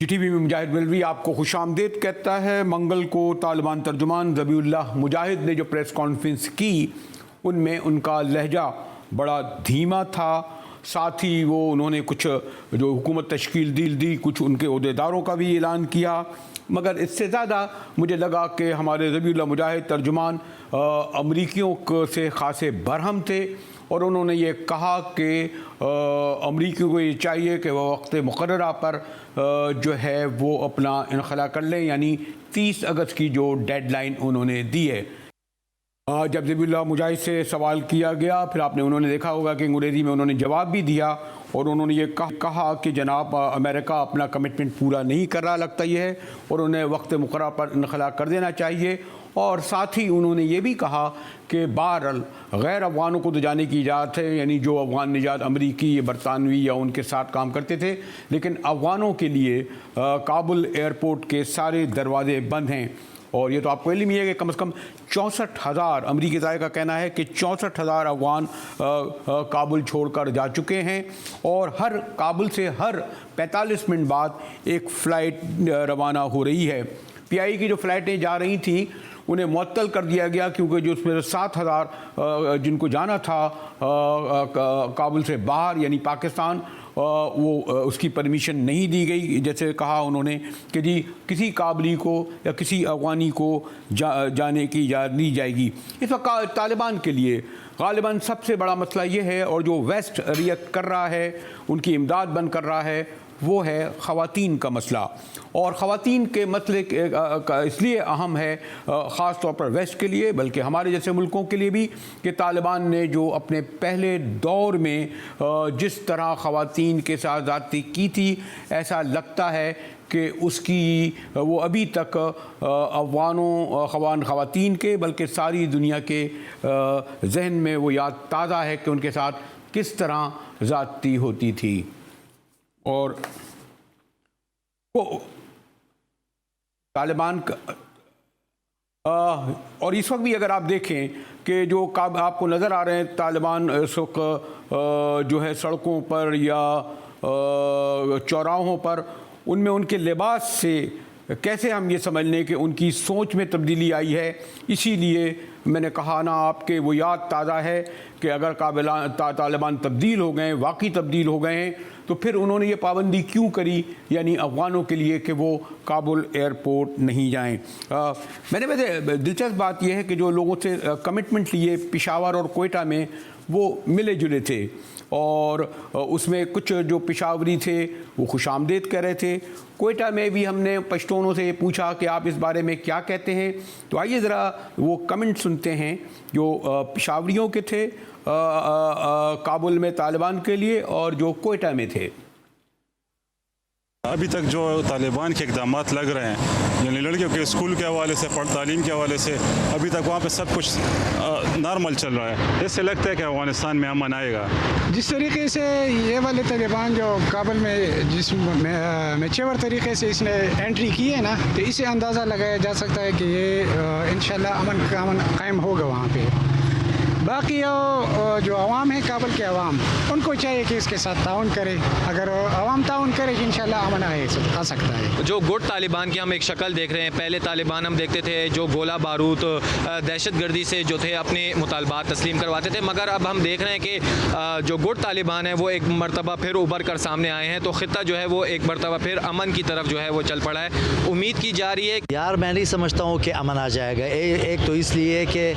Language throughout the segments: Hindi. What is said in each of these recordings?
टीवी में मुजाहिद मिलवी आपको खुशामदीद कहता है। मंगल को तालिबान तर्जुमान ज़बीउल्लाह मुजाहिद ने जो प्रेस कॉन्फ्रेंस की उनमें उनका लहजा बड़ा धीमा था। साथ ही उन्होंने कुछ जो हुकूमत तश्कील दी कुछ उनके ओहदेदारों का भी ऐलान किया, मगर इससे ज़्यादा मुझे लगा कि हमारे ज़बीउल्लाह मुजाहिद तर्जुमान अमरीकियों से ख़ासे बरहम थे और उन्होंने ये कहा कि अमरीकियों को ये चाहिए कि वह वक्त मुकर्ररा पर जो है वो अपना इनखला कर लें, यानी 30 अगस्त की जो डेडलाइन उन्होंने दी है। जब ज़बीउल्लाह मुजाहिद से सवाल किया गया, फिर उन्होंने देखा होगा कि अंग्रेज़ी में उन्होंने जवाब भी दिया और उन्होंने ये कहा कि जनाब अमेरिका अपना कमिटमेंट पूरा नहीं कर रहा लगता ये है और उन्हें वक्त मुकर्रर पर इनखला कर देना चाहिए। और साथ ही उन्होंने ये भी कहा कि बहरहाल गैर अफ़गानों को तो जाने की इजाज़त है, यानी जो अफ़गान निजात अमरीकी या बरतानवी या उनके साथ काम करते थे, लेकिन अफ़गानों के लिए काबुल एयरपोर्ट के सारे दरवाजे बंद हैं। और ये तो आपको इल्म ही है कि कम से कम 64,000 अमरीकी ज़ाये का कहना है कि 64,000 अफ़गान काबुल छोड़कर जा चुके हैं और हर काबुल से हर 45 मिनट बाद एक फ़्लाइट रवाना हो रही है। PI की जो फ़्लाइटें जा रही थी उन्हें मुअत्तल कर दिया गया क्योंकि जो उसमें 7,000 जिनको जाना था काबुल से बाहर यानी पाकिस्तान, वो उसकी परमिशन नहीं दी गई। जैसे कहा उन्होंने कि जी किसी काबली को या किसी अफ़गानी को जाने की इजाज़त दी जाएगी। इस वक्त तालिबान के लिए ग़ालिबन सबसे बड़ा मसला ये है और जो वेस्ट रिएक्ट कर रहा है, उनकी इमदाद बंद कर रहा है, वो है ख़वातीन का मसला। और ख़वातीन के मसले इसलिए अहम है ख़ास तौर पर वेस्ट के लिए, बल्कि हमारे जैसे मुल्कों के लिए भी, कि तालिबान ने जो अपने पहले दौर में जिस तरह ख़वातीन के साथ ज़्यादती की थी, ऐसा लगता है कि उसकी वो अभी तक अफ़गानों ख़वातीन के बल्कि सारी दुनिया के जहन में वो याद ताज़ा है कि उनके साथ किस तरह ज़्यादती होती थी। और तालिबान और इस वक्त भी अगर आप देखें कि जो आपको नज़र आ रहे हैं तालिबान इस वक्त जो है सड़कों पर या चौराहों पर, उनमें उनके लिबास से कैसे हम ये समझ लें कि उनकी सोच में तब्दीली आई है। इसीलिए मैंने कहा ना आपके वो याद ताज़ा है कि अगर तालिबान तब्दील हो गए, वाकई तब्दील हो गए हैं, तो फिर उन्होंने ये पाबंदी क्यों करी, यानी अफ़गानों के लिए कि वो काबुल एयरपोर्ट नहीं जाएं। वैसे दिलचस्प बात यह है कि जो लोगों से कमिटमेंट लिए पेशावर और कोयटा में, वो मिले जुले थे और उसमें कुछ जो पेशावरी थे वो खुशामदीद कह रहे थे। कोयटा में भी हमने पश्तूनों से पूछा कि आप इस बारे में क्या कहते हैं, तो आइए ज़रा वो कमेंट सुनते हैं जो पेशावरियों के थे काबुल में तालिबान के लिए और जो कोयटा में थे। अभी तक जो तालिबान के इक़दाम लग रहे हैं, यानी लड़कियों के स्कूल के हवाले से, तालीम के हवाले से, अभी तक वहाँ पे सब कुछ नॉर्मल चल रहा है। इससे लगता है कि अफ़गानिस्तान में अमन आएगा। जिस तरीके से ये वाले तालिबान जो काबुल में जिस मेचेवर तरीके से इसने एंट्री की है ना, तो इससे अंदाज़ा लगाया जा सकता है कि ये इंशाल्लाह अमन कायम होगा वहाँ पे। बाकी जो अवाम है, काबुल के अवाम, उनको चाहिए कि इसके साथ ताउन करे। अगर अवाम ताउन करे इंशाल्लाह अमन आ सकता है। जो गुट तालिबान की हम एक शक्ल देख रहे हैं, पहले तालिबान हम देखते थे जो गोला बारूद दहशतगर्दी से जो थे अपने मुतालबात तस्लीम करवाते थे, मगर अब हम देख रहे हैं कि जो गुट तालिबान है वो एक मरतबा फिर उभर कर सामने आए हैं, तो ख़ित्ता जो है वो एक मरतबा फिर अमन की तरफ जो है वो चल पड़ा है। उम्मीद की जा रही है यार, मैं नहीं समझता हूँ कि अमन आ जाएगा। एक तो इसलिए कि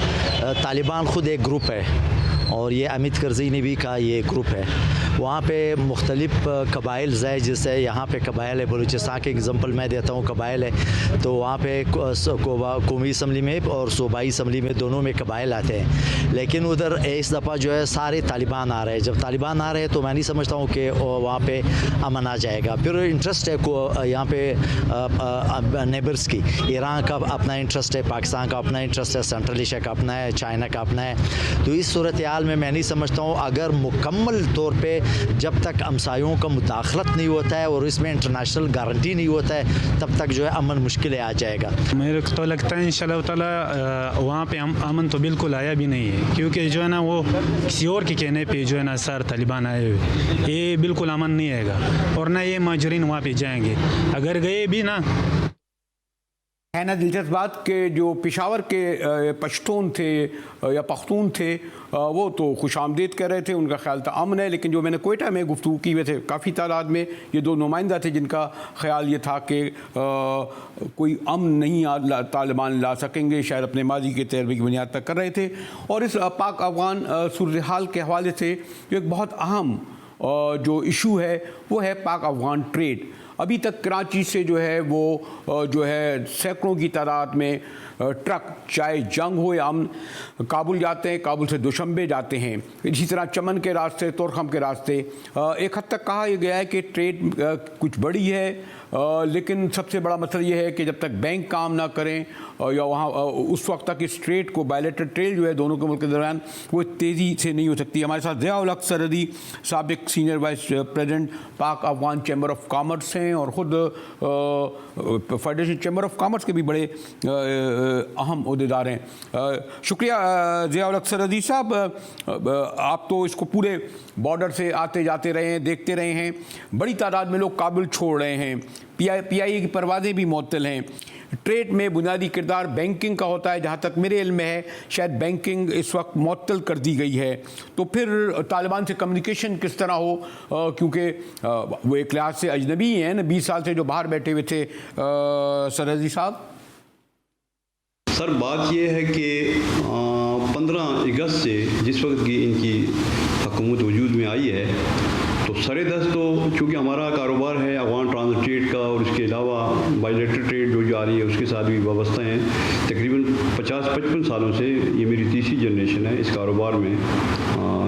तालिबान ख़ुद एक ग्रुप है और ये अमित करज़ई भी कहा ये ग्रुप है। वहाँ पे मुख्तलिफ कबाइल है, जैसे यहाँ पे कबाइल है, बलूचिस्तान के एग्ज़ाम्पल मैं देता हूँ, कबाइल है तो वहाँ पे कौमी असम्बली में और सूबाई असम्बली में दोनों में कबाइल आते हैं। लेकिन उधर इस दफ़ा जो है सारे तालिबान आ रहे हैं। जब तालिबान आ रहे हैं तो मैं नहीं समझता हूँ कि वहाँ पे अमन आ जाएगा। फिर इंटरेस्ट है यहाँ पे नेबर्स की, ईरान का अपना इंटरेस्ट है, पाकिस्तान का अपना इंटरेस्ट है, सेंट्रल एशिया का अपना है, चाइना का अपना है। तो इस सूरत हाल में मैं नहीं समझता हूँ अगर मुकम्मल तौर पे जब तक हमसायों का मुदाखलत नहीं होता है और इसमें इंटरनेशनल गारंटी नहीं होता है, तब तक जो है अमन मुश्किल आ जाएगा। मेरे को तो लगता है इंशाल्लाह ताला वहाँ पे अमन तो बिल्कुल आया भी नहीं है, क्योंकि जो है ना वो किसी और के कहने पे जो है ना सर तालिबान आए हुए, ये बिल्कुल अमन नहीं आएगा और ना ये माजरीन वहाँ पे जाएंगे। अगर गए भी ना, है ना दिलचस्प बात कि जो पेशावर के पश्तून थे या पख्तून थे वो तो खुशामदीद कह रहे थे, उनका ख्याल था अमन है। लेकिन जो मैंने कोयटा में गुफ्तगू की, वैसे काफ़ी तादाद में ये दो नुमाइंदा थे जिनका ख्याल ये था कि कोई अमन नहीं तालिबान ला सकेंगे, शायद अपने माजी के तजर्बे की बुनियाद पर कर रहे थे। और इस पाक अफगान सूरत हाल के हवाले से जो एक बहुत अहम जो इशू है वो है पाक अफगान ट्रेड। अभी तक कराची से जो है वो जो है सैकड़ों की तादाद में ट्रक, चाहे जंग हो या अमन, काबुल जाते हैं, काबुल से दुशंबे जाते हैं। इसी तरह चमन के रास्ते, तोरखम के रास्ते। एक हद तक कहा गया है कि ट्रेड कुछ बड़ी है, लेकिन सबसे बड़ा मसला ये है कि जब तक बैंक काम ना करें या वहाँ उस वक्त तक इस ट्रेड को, बायलैटरल ट्रेड जो है दोनों के मुल्क के दरमियान, वो तेज़ी से नहीं हो सकती। हमारे साथ ज़िया उल हक सरहदी, साबिक सीनियर वाइस प्रेसिडेंट पाक अफगान चैम्बर ऑफ कॉमर्स हैं और ख़ुद फेडरेशन चैम्बर ऑफ कॉमर्स के भी बड़े अहम ओहदेदार हैं। शुक्रिया ज़िया उल हक सरहदी साहब, आप तो इसको पूरे बॉर्डर से आते जाते रहे हैं, देखते रहे हैं। बड़ी तादाद में लोग काबुल छोड़ रहे हैं, PIA की परवाज़ें भी मुअत्तल हैं। ट्रेड में बुनियादी किरदार बैंकिंग का होता है, जहाँ तक मेरे इल्म में है शायद बैंकिंग इस वक्त मुअत्तल कर दी गई है। तो फिर तालिबान से कम्युनिकेशन किस तरह हो, क्योंकि वो एक लिहाज से अजनबी हैं ना, 20 साल से जो बाहर बैठे हुए थे। सरहदी साहब सर, बात यह है कि 15 अगस्त से जिस वक्त की इनकी हुकूमत वजूद में आई है, तो सरेदस्त तो चूँकि हमारा कारोबार है अफगान ट्रांजिट ट्रेड का और इसके अलावा बायलैटरल ट्रेड जो जा रही है उसके साथ भी वाबस्ता हैं। तकरीबन 50-55 सालों से ये मेरी तीसरी जनरेशन है इस कारोबार में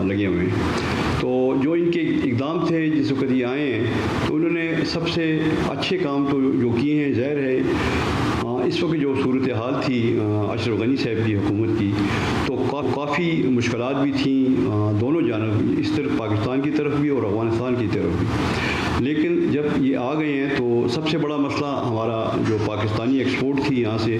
लगे हुए हैं। तो जो इनके इक़दाम थे जिस वक्त ये आए हैं, तो उन्होंने सबसे अच्छे काम तो जो किए हैं, ज़ाहिर है इस वक्त जो सूरत हाल थी अशरफ गनी साहब की हुकूमत की, तो काफ़ी मुश्किलात भी थी दोनों जानब, इस तरफ पाकिस्तान की तरफ भी और अफ़गानिस्तान की तरफ भी। लेकिन जब ये आ गए हैं तो सबसे बड़ा मसला हमारा जो पाकिस्तानी एक्सपोर्ट थी यहाँ से,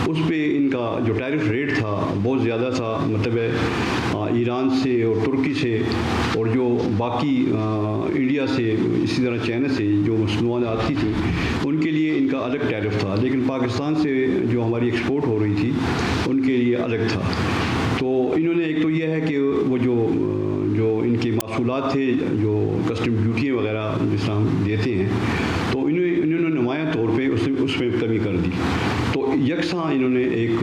उस पर इनका जो टैरिफ रेट था बहुत ज़्यादा था। मतलब ईरान से और तुर्की से और जो बाकी इंडिया से, इसी तरह चाइना से जो मसनूआत आती थी, उनके लिए इनका अलग टैरिफ था। लेकिन पाकिस्तान से जो हमारी एक्सपोर्ट हो रही थी उनके लिए अलग था। तो इन्होंने एक तो यह है कि वो जो इनके मासूलात थे, जो कस्टम ड्यूटी वगैरह जिस तरह हम देते हैं, तो इन्होंने नुमाया तौर पे उसमें कमी कर दी। तो यकसा इन्होंने एक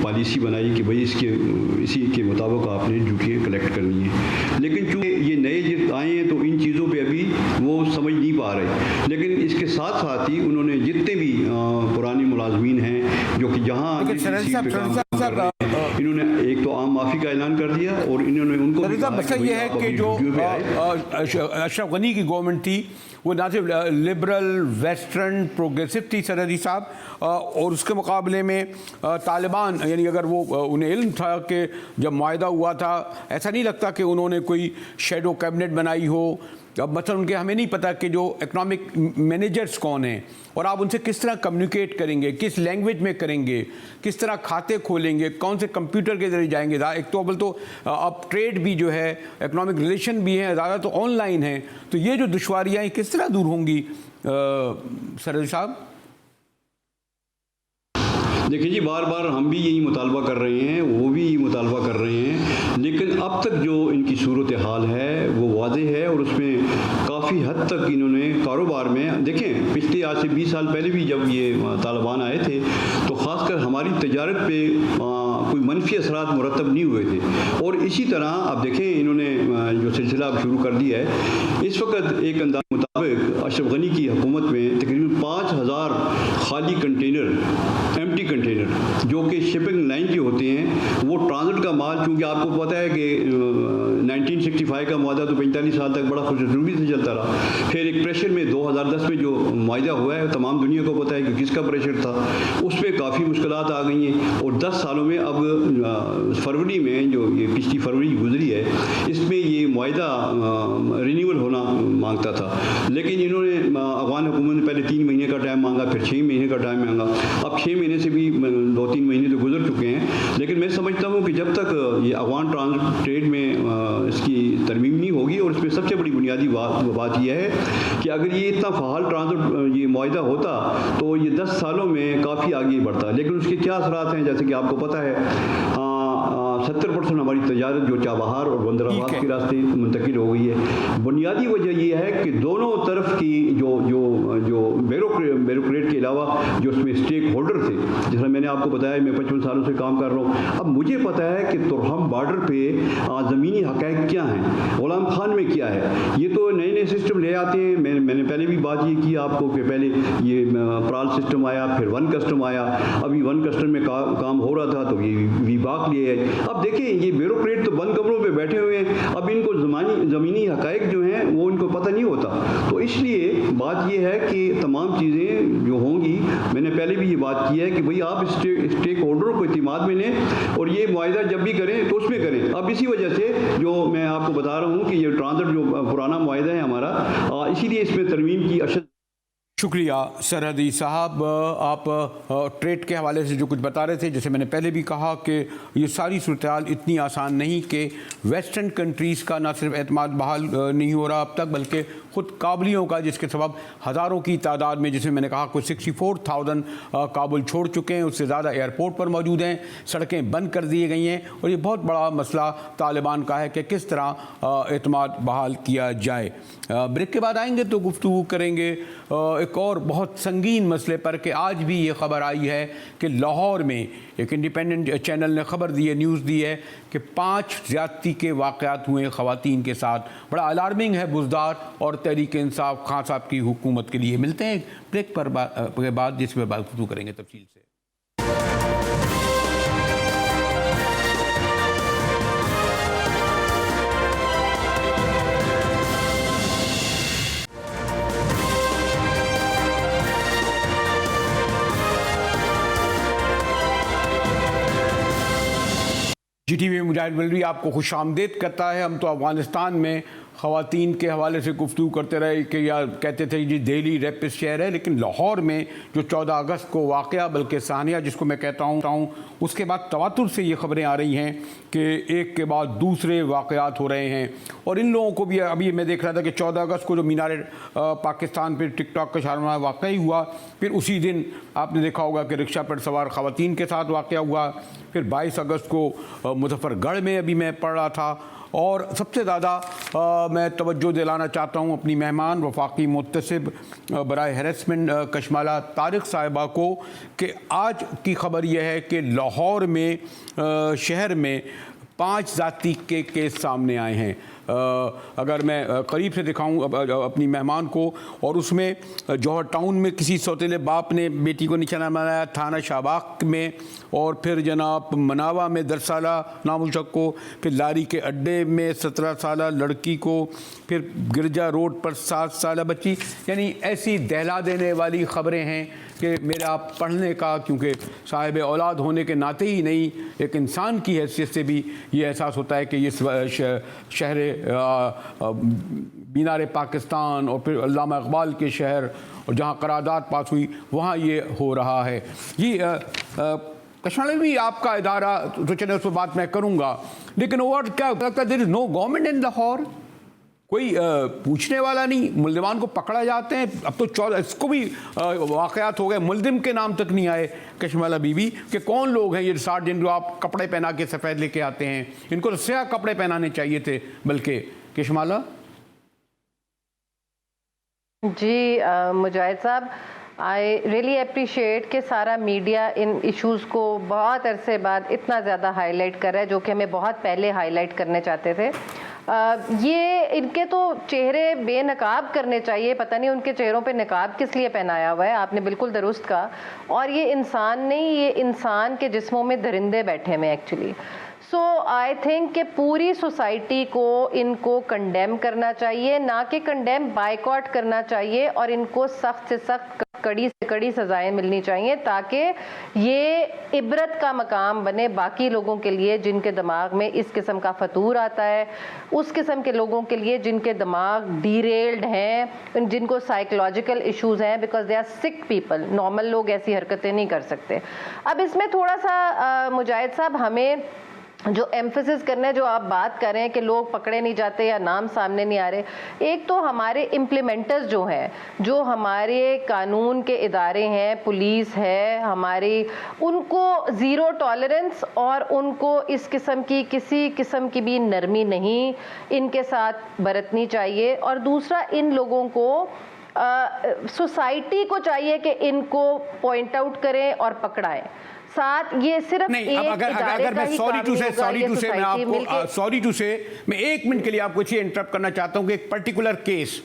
पॉलिसी बनाई कि भाई इसी के मुताबिक आपने ड्यूटियाँ कलेक्ट करनी है। लेकिन चूँकि ये नए जो आए हैं तो इन चीज़ों पे अभी वो समझ नहीं पा रहे। लेकिन इसके साथ साथ ही उन्होंने जितने भी पुरानी मुलाजमीन हैं जो कि जहाँ इन्होंने एक तो आम माफ़ी का ऐलान कर दिया और इन्होंने उनको मसला ये है कि जो अशरफ गनी की गवर्नमेंट थी वो ना सिर्फ लिबरल, वेस्टर्न, प्रोग्रेसिव थी सरहदी साहब, और उसके मुकाबले में तालिबान, यानी अगर वो उन्हें इल्म था कि जब मुआहदा हुआ था, ऐसा नहीं लगता कि उन्होंने कोई शेडो कैबिनेट बनाई हो। अब मतलब उनके हमें नहीं पता कि जो इकोनॉमिक मैनेजर्स कौन हैं और आप उनसे किस तरह कम्युनिकेट करेंगे, किस लैंग्वेज में करेंगे, किस तरह खाते खोलेंगे, कौन से कंप्यूटर के जरिए जाएंगे। एक तो अव्वल तो अब ट्रेड भी जो है, इकोनॉमिक रिलेशन भी है, ज़्यादा तो ऑनलाइन है। तो ये जो दुश्वारियाँ किस तरह दूर होंगी सरहदी साहब? देखिए जी, बार बार हम भी यही मुतालबा कर रहे हैं, वो भी यही मुतालबा कर रहे हैं, लेकिन अब तक जो इनकी सूरत हाल है वो वाज़ेह है और उसमें काफ़ी हद तक इन्होंने कारोबार में, देखें पिछले आज से 20 साल पहले भी जब ये तालिबान आए थे तो ख़ासकर हमारी तजारत पे कोई मनफी असरात मुरतब नहीं हुए थे। और इसी तरह अब देखें इन्होंने जो सिलसिला अब शुरू कर दिया है। इस वक्त एक अंदाज मुताबिक अशरफ गनी की हुकूमत में तकरीबन 5000 खाली कंटेनर, एम्प्टी कंटेनर जो कि शिपिंग लाइन के होते हैं, वो ट्रांजिट का माल, चूँकि आपको पता है कि 1965 का मुआहदा तो 45 साल तक बड़ा खुशरूबी से चलता रहा। फिर एक प्रेशर में 2010 में जो मुआहदा हुआ है, तमाम दुनिया को पता है कि किसका प्रेशर था, उस पर काफ़ी मुश्किलात आ गई हैं। और 10 सालों में अब फरवरी में जो ये पिछली फरवरी गुजरी है, इसमें ये मुआहदा रिन्यूअल होना मांगता था, लेकिन इन्होंने अफगान हुकूमत ने पहले 3 महीने का टाइम मांगा, फिर 6 महीने का टाइम मांगा। अब 6 महीने से भी 2-3 महीने तो गुजर चुके हैं। लेकिन मैं समझता हूँ कि जब तक ये अफगान ट्रेड में इसकी तरमीम नहीं होगी, और इसमें सबसे बड़ी बुनियादी बात यह है कि अगर ये इतना फ़ाल ट्रांसपोर्ट ये मुआहदा होता तो ये 10 सालों में काफ़ी आगे बढ़ता। लेकिन उसके क्या असरात हैं, जैसे कि आपको पता है 70% हमारी तजारत जो चाबहार और बंदराबाद के रास्ते मुंतकिल हो गई है। बुनियादी वजह यह है कि दोनों तरफ की जो ब्यूरोक्रेट के अलावा जो उसमें स्टेक होल्डर थे, जैसा मैंने आपको बताया मैं 55 सालों से काम कर रहा हूँ। अब मुझे पता है कि तुरहम बॉर्डर पे ज़मीनी हक़ाइक़ क्या हैं, गुलाम खान में क्या है। ये तो नए नए सिस्टम ले आते हैं। मैंने पहले भी बात ये की आपको कि पहले ये प्राल सिस्टम आया, फिर वन कस्टम आया। अभी वन कस्टम में काम हो रहा था तो ये विभाग लिए है। अब देखिए ये ब्यूरोक्रेट तो बंद कमरों पे बैठे हुए हैं। अब इनको ज़मीनी हक़ाइक़ जो हैं वो इनको पता नहीं होता। तो इसलिए बात ये है कि तमाम चीज़ें जो होंगी, मैंने पहले भी ये बात की है कि भाई आप स्टेक होल्डरों को इत्मीनान में लें और ये मुआहदा जब भी करें तो उसमें करें। अब इसी वजह से जो मैं आपको बता रहा हूँ कि ये ट्रांसफर जो पुराना मुआहदा है हमारा, इसीलिए इसमें तरमीम की अशद। शुक्रिया सरहदी साहब। आप ट्रेड के हवाले से जो कुछ बता रहे थे, जैसे मैंने पहले भी कहा कि ये सारी सूरत हाल इतनी आसान नहीं कि वेस्टर्न कंट्रीज़ का ना सिर्फ एतमाद बहाल नहीं हो रहा अब तक, बल्कि ख़ुद काबलियों का, जिसके सबब हज़ारों की तादाद में, जिसमें मैंने कहा कुछ 64,000 काबुल छोड़ चुके हैं, उससे ज़्यादा एयरपोर्ट पर मौजूद हैं, सड़कें बंद कर दी गई हैं। और ये बहुत बड़ा मसला तालिबान का है कि किस तरह एतमाद बहाल किया जाए। ब्रेक के बाद आएंगे तो गुफ्तगू करेंगे एक और बहुत संगीन मसले पर कि आज भी ये ख़बर आई है कि लाहौर में एक इंडिपेंडेंट चैनल ने ख़बर दी है, न्यूज़ दी है कि 5 ज़्यादती के वाक़यात हुए ख़वातीन के साथ। बड़ा अलार्मिंग है बुज़दार और तहरीक इंसाफ खान साहब की हुकूमत के लिए। मिलते हैं ब्रेक के बाद, जिसमें बात करेंगे तफसील से। GTV मुजाहिद मिलवी आपको खुश आमदेद करता है। हम तो अफ़गानिस्तान में ख़वातीन के हवाले से गुफ्तगू करते रहे कि या कहते थे जी दिल्ली रेपिस्ट शहर है, लेकिन लाहौर में जो 14 अगस्त को वाक़या, बल्कि सानिया जिसको मैं कहता हूँ, उसके बाद तवातुर से ये ख़बरें आ रही हैं कि एक के बाद दूसरे वाक़यात हो रहे हैं। और इन लोगों को भी अभी मैं देख रहा था कि 14 अगस्त को जो मीनार पाकिस्तान पर टिकटॉक का शानदार वाक़या हुआ, फिर उसी दिन आपने देखा होगा कि रिक्शा पर सवार ख़वातीन के साथ वाक़या हुआ। फिर 22 अगस्त को मुजफ्फरगढ़ में अभी मैं पढ़ रहा था। और सबसे ज़्यादा मैं तवज्जो दिलाना चाहता हूँ अपनी मेहमान वफाकी मुत्तसिब बराए हैरेसमेंट कशमाला तारिक साहिबा को कि आज की ख़बर यह है कि लाहौर में शहर में 5 ज़ाती के केस सामने आए हैं। अगर मैं करीब से दिखाऊं अपनी मेहमान को, और उसमें जौहर टाउन में किसी सौतेले बाप ने बेटी को निशाना बनाया, थाना शाहबाग में, और फिर जनाब मनावा में 10 साला नामुशक को, फिर लारी के अड्डे में 17 साला लड़की को, फिर गिरजा रोड पर 7 साला बच्ची। यानी ऐसी दहला देने वाली ख़बरें हैं कि मेरा पढ़ने का, क्योंकि साहिब औलाद होने के नाते ही नहीं, एक इंसान की हैसियत से भी ये एहसास होता है कि ये शहर मीनार पाकिस्तान और फिर अल्लामा इकबाल के शहर, और जहाँ करारदाद पास हुई वहाँ ये हो रहा है। जी कशमाला भी आपका इदारा, तो चले उस पर बात मैं करूँगा, लेकिन और क्या लगता है, there is no government in Lahore, कोई पूछने वाला नहीं, मुल्ज़िमान को पकड़ा जाते हैं। अब तो 14 इसको भी वाक़यात हो गए, मुल्ज़िम के नाम तक नहीं आए कशमाला बीबी कि कौन लोग हैं ये 60 दिन जो आप कपड़े पहना के सफ़ेद लेके आते हैं, इनको तो स्याह कपड़े पहनाने चाहिए थे। बल्कि कशमाला जी मुजाहिद साहब, आई रियली अप्रिशिएट कि सारा मीडिया इन इश्यूज़ को बहुत अरसे बाद इतना ज़्यादा हाईलाइट कर रहा है, जो कि हमें बहुत पहले हाईलाइट करने चाहते थे। ये इनके तो चेहरे बेनकाब करने चाहिए, पता नहीं उनके चेहरों पे नकाब किस लिए पहनाया हुआ है। आपने बिल्कुल दुरुस्त कहा। और ये इंसान नहीं, ये इंसान के जिस्मों में दरिंदे बैठे हुए एक्चुअली। सो आई थिंक कि पूरी सोसाइटी को इनको कंडेम करना चाहिए, ना कि कंडेम बायकॉट करना चाहिए, और इनको सख्त से सख्त कड़ी से कड़ी सजाएं मिलनी चाहिए ताकि ये इबरत का मकाम बने बाकी लोगों के लिए जिनके दिमाग में इस किस्म का फतूर आता है, उस किस्म के लोगों के लिए जिनके दिमाग डीरेल्ड हैं, जिनको साइकोलॉजिकल इश्यूज हैं, because they are sick people. Normal लोग ऐसी हरकतें नहीं कर सकते। अब इसमें थोड़ा सा मुजाहिद साहब हमें जो एम्फेसिस करना है, जो आप बात कर रहे हैं कि लोग पकड़े नहीं जाते या नाम सामने नहीं आ रहे, एक तो हमारे इम्प्लीमेंटर्स जो हैं, जो हमारे कानून के इदारे हैं, पुलिस है हमारी, उनको ज़ीरो टॉलरेंस और उनको इस किस्म की किसी किस्म की भी नरमी नहीं इनके साथ बरतनी चाहिए। और दूसरा, इन लोगों को सोसाइटी को चाहिए कि इनको पॉइंट आउट करें और पकड़ाएं। साथ ये सिर्फ नहीं, एक अब अगर मैं सॉरी टू से मैं आपको सॉरी टू से मैं 1 मिनट के लिए आपको इसे इंटरप्ट करना चाहता हूं कि एक पर्टिकुलर केस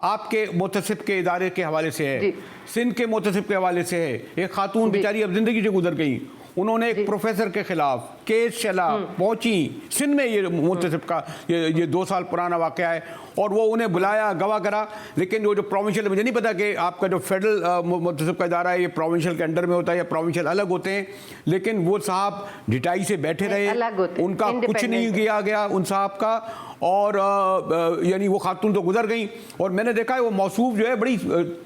आपके मुतसिब के इदारे के हवाले से है, सिंध के मुतसिब के हवाले से है। एक खातून बेचारी अब जिंदगी से गुजर गई, उन्होंने एक प्रोफेसर के खिलाफ केस चला, पहुंची सिंध में, ये मुतसिब का ये 2 साल पुराना वाकया है, और वो उन्हें बुलाया, गवाह करा। लेकिन वो जो प्रोविंशियल, मुझे नहीं पता कि आपका जो फेडरल मुतसिब का इदारा है ये प्रोविंशियल के अंडर में होता है या प्रोविंशियल अलग होते हैं, लेकिन वो साहब ढिठाई से बैठे रहे, उनका कुछ नहीं किया गया उन साहब का, और यानी वो खातून तो गुजर गई। और मैंने देखा है वो मौसूफ जो है बड़ी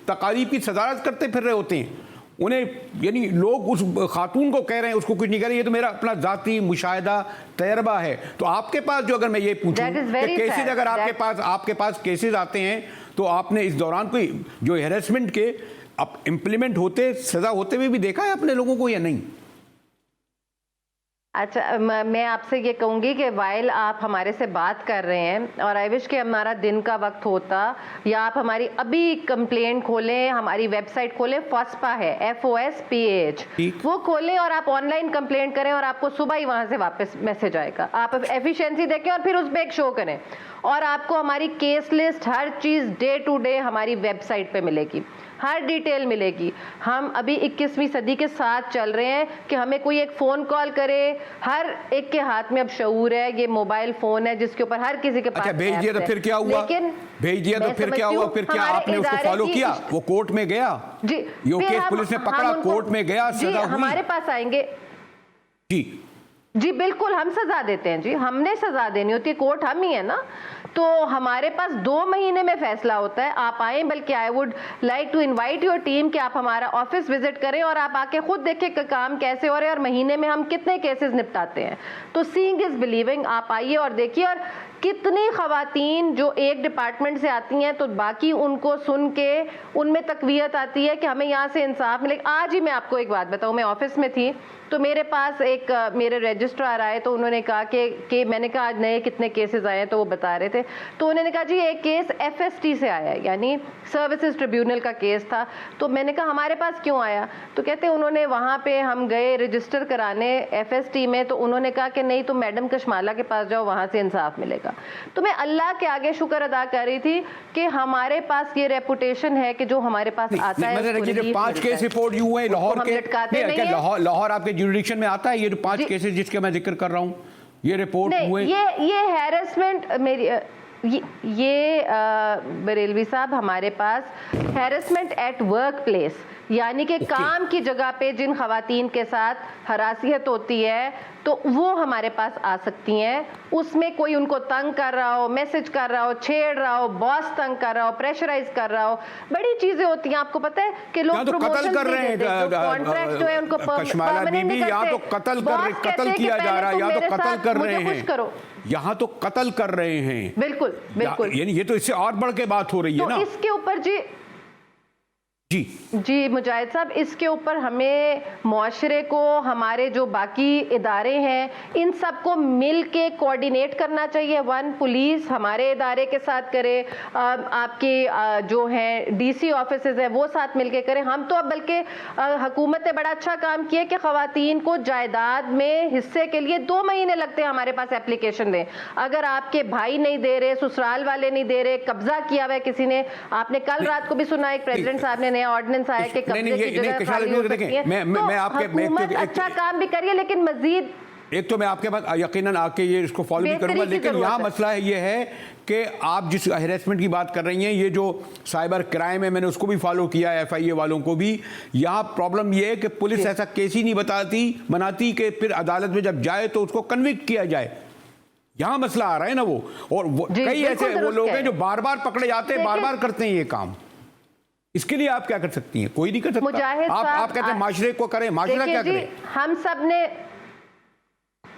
तकारीब की सजारत करते फिर रहे होते हैं, उन्हें यानी लोग उस खातून को कह रहे हैं उसको कुछ नहीं कह रहे। ये तो मेरा अपना जाती मुशाहिदा तजर्बा है। तो आपके पास जो, अगर मैं ये पूछूं कि केसेस, अगर आपके पास केसेस आते हैं तो आपने इस दौरान कोई जो हैरेसमेंट के अब इम्प्लीमेंट होते, सजा होते हुए भी देखा है अपने लोगों को या नहीं? अच्छा, मैं आपसे ये कहूँगी कि वाइल आप हमारे से बात कर रहे हैं, और आई विश कि हमारा दिन का वक्त होता, या आप हमारी अभी कंप्लेंट खोलें, हमारी वेबसाइट खोलें, FOSPAH है, FOSPAH, वो खोलें और आप ऑनलाइन कंप्लेंट करें और आपको सुबह ही वहाँ से वापस मैसेज आएगा। आप एफिशिएंसी देखें और फिर उस पर एक शो करें, और आपको हमारी केस लिस्ट, हर चीज़ डे टू डे हमारी वेबसाइट पे मिलेगी, हर डिटेल मिलेगी। हम अभी 21वीं सदी के साथ चल रहे हैं कि हमें कोई एक फ़ोन कॉल करे, हर एक के हाथ में अब शऊर है, ये मोबाइल फ़ोन है जिसके ऊपर हर किसी के पास भेज दिया तो फिर क्या हुआ? लेकिन भेज दिया तो फिर क्या हुआ? फिर क्या आपने उसको फॉलो किया? वो कोर्ट में गया जी, यो केस पुलिस ने पकड़ा, कोर्ट में गया, सजा हुई, हमारे पास आएंगे जी बिल्कुल, हम सजा देते हैं जी, हमने सजा देनी होती है, कोर्ट हम ही है ना, तो हमारे पास 2 महीने में फैसला होता है। आप आए, बल्कि I would like to invite your team कि आप हमारा ऑफिस विजिट करें और आप आके खुद देखें कि काम कैसे हो रहे हैं और महीने में हम कितने केसेस निपटाते हैं। तो सीइंग इज बिलीविंग, आप आइए और देखिए। और कितनी खवातीन जो एक डिपार्टमेंट से आती हैं तो बाकी उनको सुन के उनमें तकवीयत आती है कि हमें यहाँ से इंसाफ मिले। आज ही मैं आपको एक बात बताऊँ, मैं ऑफिस में थी तो मेरे पास एक मेरे रजिस्ट्रार आए, तो उन्होंने कहा कि मैंने कहा आज नए कितने केसेस आए हैं, तो वो बता रहे थे, तो उन्होंने कहा जी एक केस FST से आया है, यानी सर्विसेज ट्रिब्यूनल का केस था। तो मैंने कहा हमारे पास क्यों आया? तो कहते उन्होंने वहाँ पे हम गए रजिस्टर कराने FST में, तो उन्होंने कहा कि नहीं तो मैडम कशमाला के पास जाओ, वहाँ से इंसाफ मिलेगा। तो मैं अल्लाह के आगे शुक्र अदा कर रही थी कि हमारे पास ये रेपुटेशन है कि जो हमारे पास आता है। 5 केस रिपोर्ट हुए हैं लाहौर के, लाहौर आपके जुरिडिक्शन में आता है ये जो 5 केसेस जिसके मैं जिक्र कर रहा हूँ, ये रिपोर्ट हुए? ये हैरेसमेंट मेरी ये बरेलवी साहब, हमारे पास हैरेसमेंट एट वर्क प्लेस, यानी कि काम की जगह पे जिन खवातीन के साथ हरासियत होती है तो वो हमारे पास आ सकती हैं। उसमें कोई उनको तंग कर रहा हो, मैसेज कर रहा हो, छेड़ रहा हो, बॉस तंग कर रहा हो, प्रेशराइज कर रहा हो, बड़ी चीजें होती हैं। आपको पता है कि लोग प्रमोशन कर रहे हैं, कॉन्ट्रैक्ट जो है उनको परमानेंट नहीं करते, तो कत्ल किया जा रहा है, या तो कत्ल कर रहे हैं, यहाँ तो कत्ल कर रहे हैं। बिल्कुल बिल्कुल, यानी ये तो इससे और बढ़ के बात हो रही है ना। इसके ऊपर जी मुजाहिद साहब, इसके ऊपर हमें मुआशरे को, हमारे जो बाकी इदारे हैं, इन सबको मिल के कोऑर्डिनेट करना चाहिए। पुलिस हमारे इदारे के साथ करे, आपके जो हैं DC ऑफिसेज हैं वो साथ मिल के करें। हम तो अब बल्कि हुकूमत ने बड़ा अच्छा काम किया कि खवातीन को जायदाद में हिस्से के लिए 2 महीने लगते हैं हमारे पास एप्लीकेशन दें। अगर आपके भाई नहीं दे रहे, ससुराल वाले नहीं दे रहे, कब्जा किया हुआ है किसी ने, आपने कल रात को भी सुना एक प्रेसिडेंट साहब ने ऑर्डिनेंस आया कि कब्जे की जगह खाली हो सकती है। तो हुकूमत अच्छा काम भी करिए, लेकिन मजीद एक तो मैं आपके पास यकीनन आके ये इसको फॉलो भी करूंगा, लेकिन यहाँ मसला है ये है कि आप जिस हैरेसमेंट की बात कर रही हैं, ये जो साइबर क्राइम है, मैंने उसको भी फॉलो किया है, FIA वालों को भी। यहाँ प्रॉब्लम ये है कि पुलिस ऐसा केस ही नहीं बनाती कि फिर अदालत में जब जाए तो उसको कन्विक्ट किया जाए। यहाँ मसला आ रहा है ना वो, और कई ऐसे वो लोग हैं जो बार बार पकड़े जाते हैं, बार बार करते हैं ये काम। इसके लिए आप क्या कर सकती हैं? कोई नहीं कर सकता। आप कहते हैं माशरे को करें, माशरा क्या करे? हम सब ने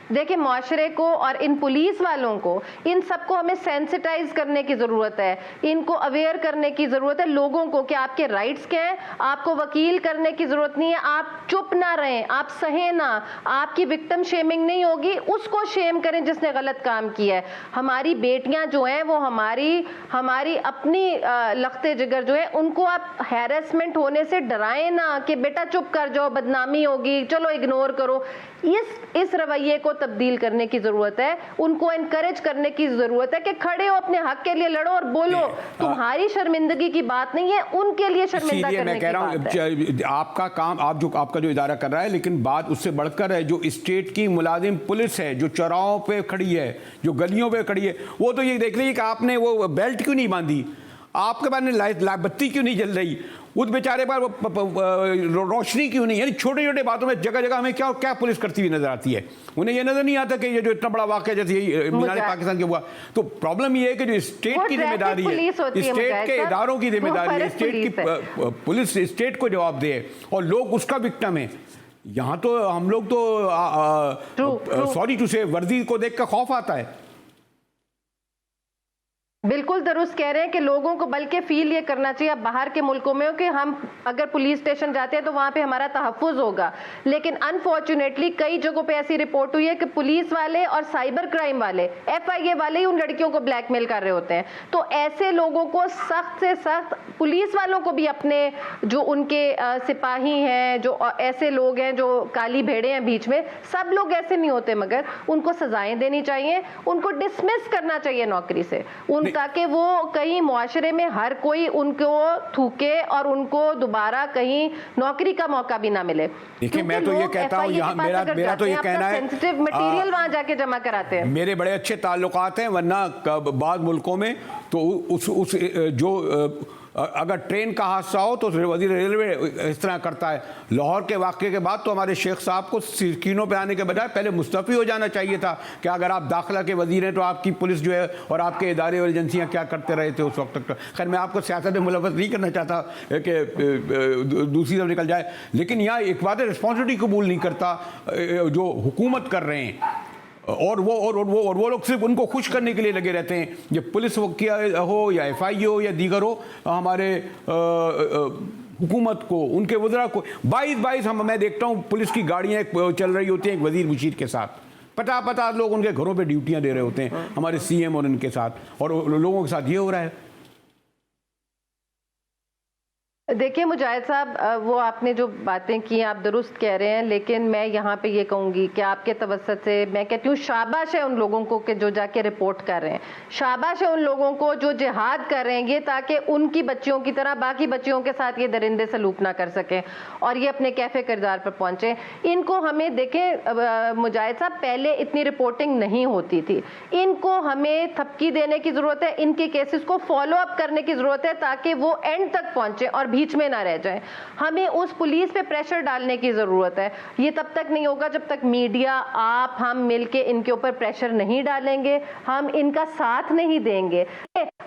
देखिए, माशरे को और इन पुलिस वालों को, इन सबको हमें सेंसिटाइज करने की जरूरत है, इनको अवेयर करने की जरूरत है लोगों को कि आपके राइट्स क्या हैं। आपको वकील करने की जरूरत नहीं है, आप चुप ना रहें, आप सहे ना, आपकी विक्टिम शेमिंग नहीं होगी, उसको शेम करें जिसने गलत काम किया है। हमारी बेटियां जो हैं वो हमारी अपनी लखते जिगर जो है, उनको आप हैरेसमेंट होने से डराएं ना कि बेटा चुप कर जाओ, बदनामी होगी, चलो इग्नोर करो। इस रवैये को तब्दील करने की जरूरत है, उनको एनकरेज करने की जरूरत है कि खड़े हो, अपने हक के लिए लड़ो और बोलो। तुम्हारी शर्मिंदगी की बात नहीं है, उनके लिए शर्मिंदा करने की बात है। आपका काम, आपका जो इदारा कर रहा है, लेकिन बात उससे बढ़कर है, जो स्टेट की मुलाजिम पुलिस है, जो चौराहों पे खड़ी है, जो गलियों पे खड़ी है, वो तो ये देख लीजिए कि आपने वो बेल्ट क्यों नहीं बांधी, आपके पास लाइट बत्ती क्यों नहीं जल रही, उस बेचारे पर रोशनी क्यों नहीं। यानी छोटे छोटे बातों में जगह जगह हमें क्या पुलिस करती हुई नजर आती है। उन्हें ये नजर नहीं आता कि ये जो इतना बड़ा वाक़या जैसे मीनार पाकिस्तान के हुआ, तो प्रॉब्लम ये है कि जो स्टेट की जिम्मेदारी है, स्टेट के इदारों की जिम्मेदारी है, स्टेट की पुलिस स्टेट को जवाब दे, और लोग उसका विक्टिम है। यहाँ तो हम लोग तो सॉरी टू से वर्दी को देख कर खौफ आता है। बिल्कुल दुरुस्त कह रहे हैं कि लोगों को बल्कि फील ये करना चाहिए अब बाहर के मुल्कों में हो कि हम अगर पुलिस स्टेशन जाते हैं तो वहां पे हमारा तहफ़्फ़ुज़ होगा, लेकिन अनफॉर्चुनेटली कई जगहों पे ऐसी रिपोर्ट हुई है कि पुलिस वाले और साइबर क्राइम वाले, FIA वाले ही उन लड़कियों को ब्लैकमेल कर रहे होते हैं। तो ऐसे लोगों को सख्त से सख्त, पुलिस वालों को भी अपने जो उनके सिपाही हैं, जो ऐसे लोग हैं जो काली भेड़े हैं बीच में, सब लोग ऐसे नहीं होते, मगर उनको सजाएं देनी चाहिए, उनको डिसमिस करना चाहिए नौकरी से, ताकि वो कहीं मुआशरे में हर कोई उनको थूके और उनको दोबारा कहीं नौकरी का मौका भी ना मिले। देखिए, मैं तो ये कहता हूँ, यहाँ मेरा तो ये कहना है, सेंसिटिव मटेरियल वहां जाके जमा कराते हैं। मेरे बड़े अच्छे ताल्लुकात हैं, वरना बाद मुल्कों में तो उस जो अगर ट्रेन का हादसा हो तो वज़ीर रेलवे इस तरह करता है। लाहौर के वाक़े के बाद तो हमारे शेख साहब को सिरकीनों पे आने के बजाय पहले मुस्तफ़ी हो जाना चाहिए था कि अगर आप दाखिला के वज़ीर हैं तो आपकी पुलिस जो है और आपके इदारे और एजेंसियाँ क्या करते रहे थे उस वक्त तक। खैर, मैं आपको सियासत में मुलव्वस नहीं करना चाहता कि दूसरी तरफ निकल जाए, लेकिन यहाँ एक बात है, रिस्पॉन्सिबिलिटी कबूल नहीं करता जो हुकूमत कर रहे हैं, और वो लोग सिर्फ उनको खुश करने के लिए लगे रहते हैं। ये पुलिस हो या FIA हो या दीगर हो, हमारे हुकूमत को, उनके वज़रा को 22 मैं देखता हूँ पुलिस की गाड़ियाँ चल रही होती हैं एक वज़ीर मुशीर के साथ, 50 लोग उनके घरों पे ड्यूटियाँ दे रहे होते हैं, हमारे CM और उनके साथ, और लोगों के साथ ये हो रहा है। देखिए मुजाहिद साहब, वो आपने जो बातें की आप दुरुस्त कह रहे हैं, लेकिन मैं यहाँ पे ये कहूँगी कि आपके तवज्जुह से मैं कहती हूँ शाबाश है उन लोगों को कि जो जाके रिपोर्ट कर रहे हैं, शाबाश है उन लोगों को जो जिहाद कर रहे हैं ये ताकि उनकी बच्चियों की तरह बाकी बच्चियों के साथ ये दरिंदे सलूक ना कर सकें और ये अपने कैफे किरदार पर पहुँचे। इनको हमें देखें मुजाहिद साहब, पहले इतनी रिपोर्टिंग नहीं होती थी, इनको हमें थपकी देने की ज़रूरत है, इनके केसेस को फॉलो अप करने की ज़रूरत है ताकि वो एंड तक पहुँचे और बीच में ना रह जाए। हमें उस पुलिस पे प्रेशर डालने की जरूरत है। ये तब तक नहीं होगा जब तक मीडिया, आप, हम मिलके इनके ऊपर प्रेशर नहीं डालेंगे, हम इनका साथ नहीं देंगे।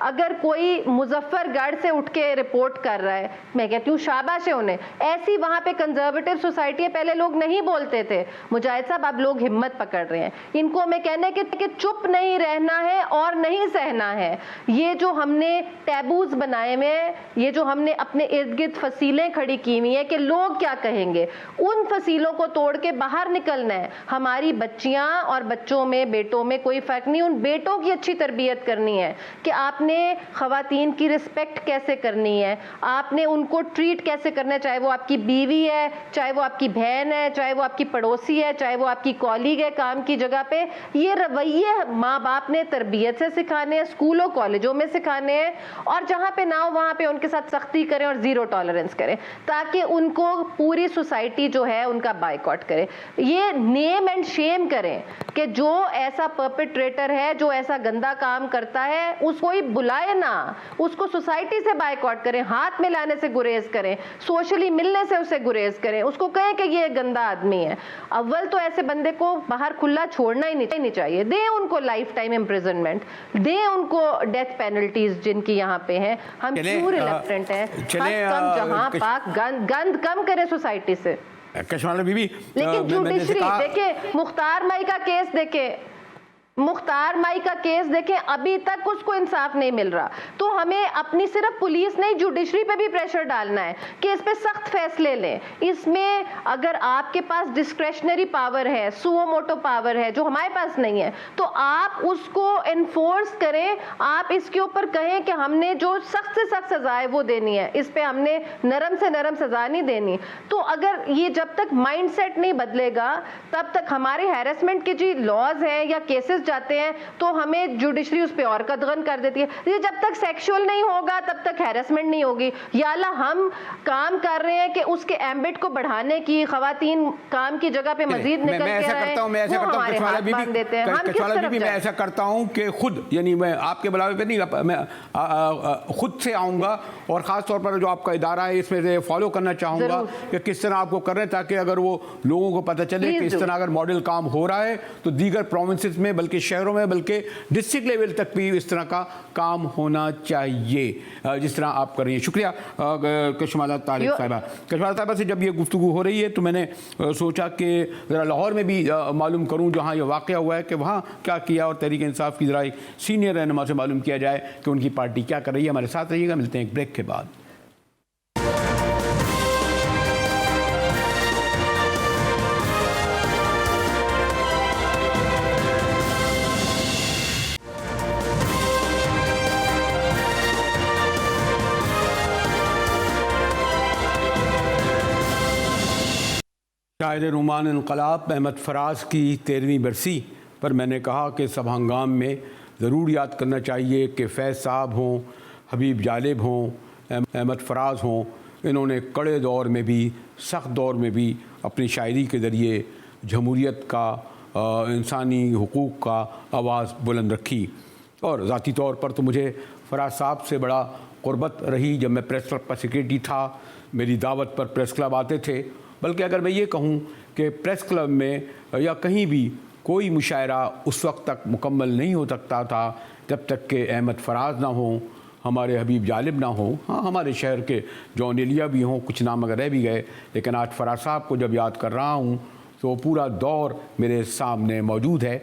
अगर कोई मुजफ्फरगढ़ से उठ के रिपोर्ट कर रहा है, मैं कहती हूँ शाबाश है उन्हें। ऐसी वहां पे कंजर्वेटिव सोसाइटी है, पहले लोग नहीं बोलते थे मुजाहिद साहब, अब लोग हिम्मत पकड़ रहे हैं। इनको मैं कहने कि चुप नहीं रहना है और नहीं सहना है। ये जो हमने टैबूज बनाए हुए हैं, ये जो हमने अपने इर्द गिर्द फसीलें खड़ी की हुई है कि लोग क्या कहेंगे, उन फसीलों को तोड़ के बाहर निकलना है। हमारी बच्चियां और बच्चों में, बेटों में कोई फर्क नहीं, उन बेटों की अच्छी तरबियत करनी है कि आपने खवातीन की रिस्पेक्ट कैसे करनी है, आपने उनको ट्रीट कैसे करना है, चाहे वो आपकी बीवी है, चाहे वो आपकी बहन है, चाहे वो आपकी पड़ोसी है, चाहे वो आपकी कॉलीग है काम की जगह पे। ये रवैये माँ बाप ने तरबियत से सिखाने हैं, स्कूलों कॉलेजों में सिखाने हैं, और जहाँ पे ना हो वहाँ पे उनके साथ सख्ती करें और ज़ीरो टॉलरेंस करें, ताकि उनको पूरी सोसाइटी जो है उनका बायकॉट करे। ये नेम एंड शेम करें कि जो ऐसा परपेट्रेटर है, जो ऐसा गंदा काम करता है, उसको ही बुलाए ना, उसको सोसाइटी से बायकॉट करें, हाथ में लाने से गुरेज करें, सोशली मिलने से उसे गुरेज करें, उसको कहें कि ये गंदा आदमी है। अव्वल तो ऐसे बंदे को बाहर खुला छोड़ना ही नहीं चाहिए, दें उनको लाइफ टाइम इम्प्रिजनमेंट, दें उनको डेथ पेनल्टीज जिनकी यहाँ पे हैं। हम क्यों रिलेक्टेंट हैं? कम जहां पाक गंद कम करें सोसाइटी से। कशवाला बीबी, लेकिन जुडिशरी देखे, मुख्तार माई का केस देखे, मुख्तार माई का केस देखें, अभी तक उसको इंसाफ नहीं मिल रहा। तो हमें अपनी सिर्फ पुलिस नहीं, जुडिशरी पे भी प्रेशर डालना है कि इस पे सख्त फैसले लें। इसमें अगर आपके पास डिस्क्रेशनरी पावर है, सुओ मोटो पावर है, जो हमारे पास नहीं है, तो आप उसको एनफोर्स करें। आप इसके ऊपर कहें कि हमने जो सख्त से सख्त सजा है वो देनी है, इस पे हमने नरम से नरम सजा नहीं देनी। तो अगर ये जब तक माइंडसेट नहीं बदलेगा, तब तक हमारे हैरेसमेंट के जो लॉज हैं या केसेस जाते हैं, तो हमें जुडिशरी उस पे और कदगन कर देती है। ये जब तक सेक्सुअल नहीं होगा तब तक हैरेसमेंट नहीं होगी। या अल्लाह, हम काम कर रहे हैं कि उसके एम्बिट को बढ़ाने की, खवातीन काम की जगह पे मजीद निकल के आए, वो हमारे हाथ बांध देते हैं। हम किस तरफ मैं ऐसा करता हूं कि खुद, यानी मैं आपके बुलावे पे नहीं, मैं खुद से आऊंगा और ख़ास तौर पर जो आपका इदारा है इसमें से फॉलो करना चाहूँगा कि किस तरह आपको कर रहे हैं, ताकि अगर वो लोगों को पता चले कि इस तरह अगर मॉडल काम हो रहा है तो दीगर प्रोविंसेस में, बल्कि शहरों में, बल्कि डिस्ट्रिक्ट लेवल तक भी इस तरह का काम होना चाहिए जिस तरह आप कर रही हैं। शुक्रिया कशमाला तारिक साहिबा। कशमाला साहिबा से जब ये गुफ्तगू हो रही है तो मैंने सोचा कि ज़रा लाहौर में भी मालूम करूँ, जहाँ ये वाक़या हुआ है, कि वहाँ क्या किया, और तहरीक इंसाफ की ज़रा एक सीनियर रहनुमा से मालूम किया जाए कि उनकी पार्टी क्या कर रही है। हमारे साथ रहिएगा, मिलते हैं एक ब्रेक के बाद। शायर रोमान इनकलाब अहमद फराज की 13वीं बरसी पर मैंने कहा कि सब हंगाम में ज़रूर याद करना चाहिए कि फैज़ साहब हों, हबीब जालिब हों, अहमद फराज हों, इन्होंने कड़े दौर में भी, सख्त दौर में भी अपनी शायरी के ज़रिए जमहूरियत का, इंसानी हुकूक़ का आवाज़ बुलंद रखी। और ज़ाती तौर पर तो मुझे फराज साहब से बड़ा क़ुर्बत रही। जब मैं प्रेस क्लब का सेक्रेटरी था, मेरी दावत पर प्रेस क्लब आते थे। बल्कि अगर मैं ये कहूँ कि प्रेस क्लब में या कहीं भी कोई मुशायरा उस वक्त तक मुकम्मल नहीं हो सकता था जब तक कि अहमद फराज ना हो, हमारे हबीब जालिब ना हो। हाँ, हमारे शहर के जॉन एलिया भी हों, कुछ नाम अगर रह भी गए, लेकिन आज फराज साहब को जब याद कर रहा हूँ तो पूरा दौर मेरे सामने मौजूद है।